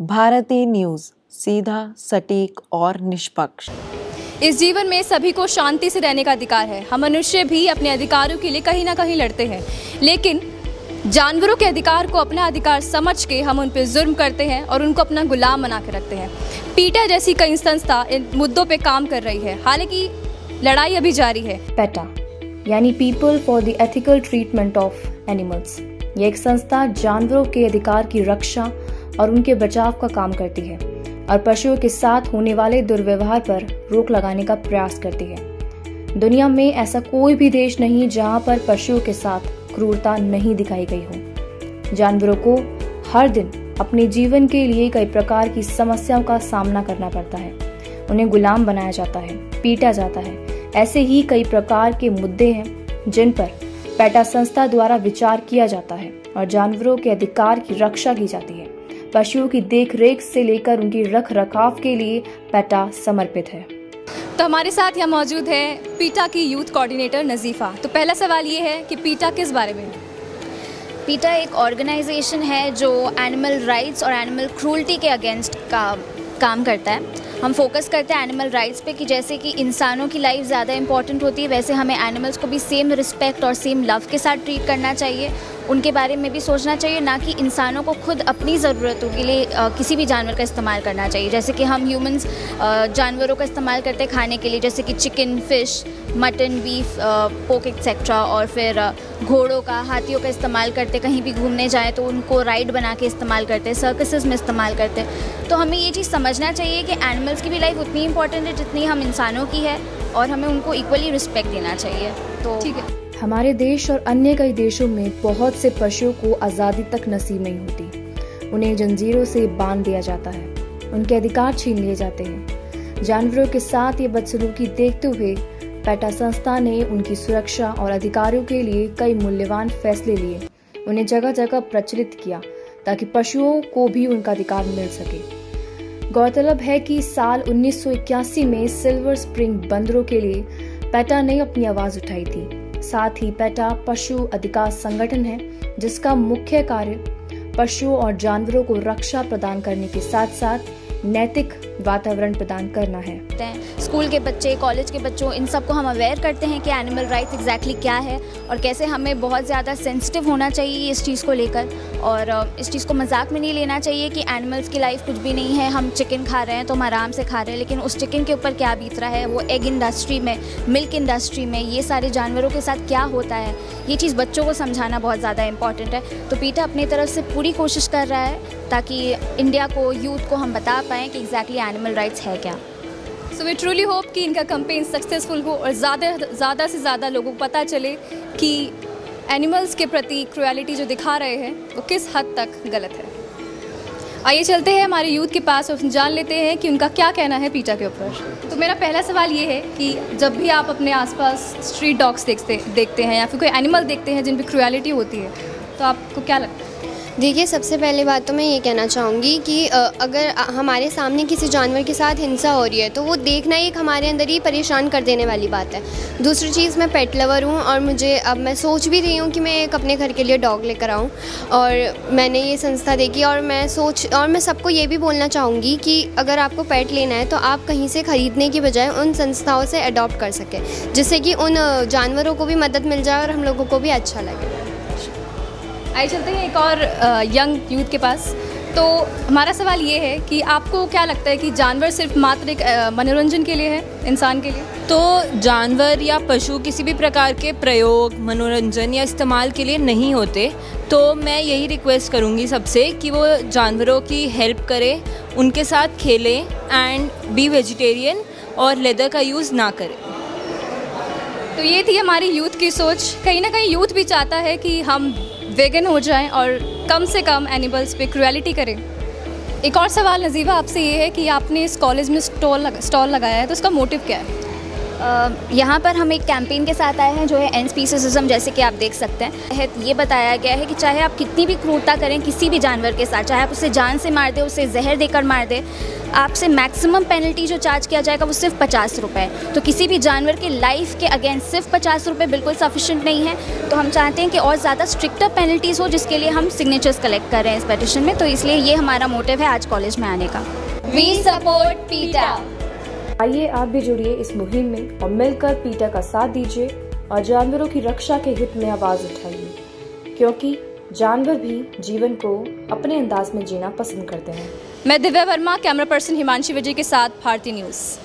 भारतीय न्यूज़, सीधा, सटीक और निष्पक्ष। इस जीवन में सभी को शांति से रहने का अधिकार है। हम मनुष्य भी अपने अधिकारों के लिए कहीं ना कहीं लड़ते हैं, लेकिन जानवरों के अधिकार को अपना अधिकार समझ के हम उन पर जुर्म करते हैं और उनको अपना गुलाम बना के रखते हैं। पीटा जैसी कई संस्था इन मुद्दों पे काम कर रही है, हालांकि लड़ाई अभी जारी है। पेटा यानी people for the ethical treatment of animals, ये एक संस्था जानवरों के अधिकार की रक्षा और उनके बचाव का काम करती है और पशुओं के साथ होने वाले दुर्व्यवहार पर रोक लगाने का प्रयास करती है। दुनिया में ऐसा कोई भी देश नहीं जहां पर पशुओं के साथ क्रूरता नहीं दिखाई गई हो। जानवरों को हर दिन अपने जीवन के लिए कई प्रकार की समस्याओं का सामना करना पड़ता है। उन्हें गुलाम बनाया जाता है, पीटा जाता है। ऐसे ही कई प्रकार के मुद्दे हैं जिन पर पेटा संस्था द्वारा विचार किया जाता है और जानवरों के अधिकार की रक्षा की जाती है। पशुओं की देखरेख से लेकर उनकी रख रखाव के लिए पेटा समर्पित है। तो हमारे साथ यहाँ मौजूद है पीटा की यूथ कोऑर्डिनेटर नजीफा। तो पहला सवाल ये है कि पीटा किस बारे में? पीटा एक ऑर्गेनाइजेशन है जो एनिमल राइट्स और एनिमल क्रूल्टी के अगेंस्ट का काम करता है। हम फोकस करते हैं एनिमल राइट्स पे कि जैसे कि इंसानों की लाइफ ज़्यादा इंपॉर्टेंट होती है, वैसे हमें एनिमल्स को भी सेम रिस्पेक्ट और सेम लव के साथ ट्रीट करना चाहिए। उनके बारे में भी सोचना चाहिए, ना कि इंसानों को खुद अपनी ज़रूरतों के लिए किसी भी जानवर का इस्तेमाल करना चाहिए। जैसे कि हम ह्यूमंस जानवरों का इस्तेमाल करते हैं खाने के लिए, जैसे कि चिकन, फिश, मटन, बीफ, पोक एक्सेट्रा, और फिर घोड़ों का, हाथियों का इस्तेमाल करते। कहीं भी घूमने जाएँ तो उनको राइड बना के इस्तेमाल करते, सर्कसेस में इस्तेमाल करते। तो हमें ये चीज़ समझना चाहिए कि एनिमल्स की भी लाइफ उतनी इंपॉर्टेंट है जितनी हम इंसानों की है, और हमें उनको इक्वली रिस्पेक्ट देना चाहिए। तो ठीक है। हमारे देश और अन्य कई देशों में बहुत से पशुओं को आज़ादी तक नसीब नहीं होती। उन्हें जंजीरों से बांध दिया जाता है, उनके अधिकार छीन लिए जाते हैं। जानवरों के साथ ये बदसलूकी देखते हुए पेटा संस्था ने उनकी सुरक्षा और अधिकारों के लिए कई मूल्यवान फैसले लिए। उन्हें जगह जगह प्रचलित किया ताकि पशुओं को भी उनका अधिकार मिल सके। गौरतलब है कि साल 1981 में सिल्वर स्प्रिंग बंदरों के लिए पेटा ने अपनी आवाज उठाई थी। साथ ही पेटा पशु अधिकार संगठन है जिसका मुख्य कार्य पशुओं और जानवरों को रक्षा प्रदान करने के साथ साथ नैतिक वातावरण प्रदान करना है। स्कूल के बच्चे, कॉलेज के बच्चों, इन सबको हम अवेयर करते हैं कि एनिमल राइट्स एग्जैक्टली क्या है और कैसे हमें बहुत ज़्यादा सेंसिटिव होना चाहिए इस चीज़ को लेकर, और इस चीज़ को मजाक में नहीं लेना चाहिए कि एनिमल्स की लाइफ कुछ भी नहीं है। हम चिकन खा रहे हैं तो हम आराम से खा रहे हैं, लेकिन उस चिकन के ऊपर क्या बीत रहा है, वो एग इंडस्ट्री में, मिल्क इंडस्ट्री में, ये सारे जानवरों के साथ क्या होता है, ये चीज़ बच्चों को समझाना बहुत ज़्यादा इंपॉर्टेंट है। तो पीटा अपनी तरफ से पूरी कोशिश कर रहा है ताकि इंडिया को, यूथ को हम बता पाएँ कि एग्जैक्टली एनिमल राइट्स है क्या। सो वी ट्रूली होप कि इनका कैंपेन सक्सेसफुल हो और ज़्यादा से ज़्यादा लोगों को पता चले कि एनिमल्स के प्रति क्रुएलिटी जो दिखा रहे हैं वो किस हद तक गलत है। आइए चलते हैं हमारे यूथ के पास और जान लेते हैं कि उनका क्या कहना है पीटा के ऊपर। तो मेरा पहला सवाल ये है कि जब भी आप अपने आसपास स्ट्रीट डॉग्स देखते हैं या फिर कोई एनिमल देखते हैं जिन पर क्रुएलिटी होती है, तो आपको क्या लगता है? देखिए, सबसे पहले बात तो मैं ये कहना चाहूँगी कि अगर हमारे सामने किसी जानवर के साथ हिंसा हो रही है तो वो देखना एक हमारे अंदर ही परेशान कर देने वाली बात है। दूसरी चीज़, मैं पेट लवर हूँ और अब मैं सोच भी रही हूँ कि मैं एक अपने घर के लिए डॉग लेकर आऊँ, और मैंने ये संस्था देखी और मैं सबको ये भी बोलना चाहूँगी कि अगर आपको पेट लेना है तो आप कहीं से ख़रीदने की बजाय उन संस्थाओं से अडॉप्ट कर सकें, जिससे कि उन जानवरों को भी मदद मिल जाए और हम लोगों को भी अच्छा लगे। आइए चलते हैं एक और यंग यूथ के पास। तो हमारा सवाल ये है कि आपको क्या लगता है कि जानवर सिर्फ मात्र एक मनोरंजन के लिए है, इंसान के लिए? तो जानवर या पशु किसी भी प्रकार के प्रयोग, मनोरंजन या इस्तेमाल के लिए नहीं होते। तो मैं यही रिक्वेस्ट करूँगी सबसे कि वो जानवरों की हेल्प करें, उनके साथ खेलें एंड बी वेजिटेरियन और लेदर का यूज़ ना करें। तो ये थी हमारी यूथ की सोच। कहीं ना कहीं यूथ भी चाहता है कि हम वेगन हो जाएं और कम से कम एनिमल्स पे क्रुएलिटी करें। एक और सवाल नजीबा आपसे ये है कि आपने इस कॉलेज में स्टॉल लगाया है, तो उसका मोटिव क्या है? यहाँ पर हम एक कैंपेन के साथ आए हैं जो है एंड स्पीसीसिज्म, जैसे कि आप देख सकते हैं। ये बताया गया है कि चाहे आप कितनी भी क्रूरता करें किसी भी जानवर के साथ, चाहे आप उसे जान से मार दें, उसे जहर देकर मार दें, आपसे मैक्सिमम पेनल्टी जो चार्ज किया जाएगा वो सिर्फ 50 रुपये। तो किसी भी जानवर के लाइफ के अगेंस्ट सिर्फ 50 रुपये बिल्कुल सफिशिएंट नहीं है। तो हम चाहते हैं कि और ज़्यादा स्ट्रिक्टर पेनल्टीज़ हो, जिसके लिए हम सिग्नेचर्स कलेक्ट कर रहे हैं इस पेटिशन में। तो इसलिए ये हमारा मोटिव है आज कॉलेज में आने का। वी सपोर्ट पीटा। आइए आप भी जुड़िए इस मुहिम में और मिलकर पीटा का साथ दीजिए और जानवरों की रक्षा के हित में आवाज उठाइए, क्योंकि जानवर भी जीवन को अपने अंदाज में जीना पसंद करते हैं। मैं दिव्या वर्मा, कैमरा पर्सन हिमांशी विजय के साथ भारती न्यूज़।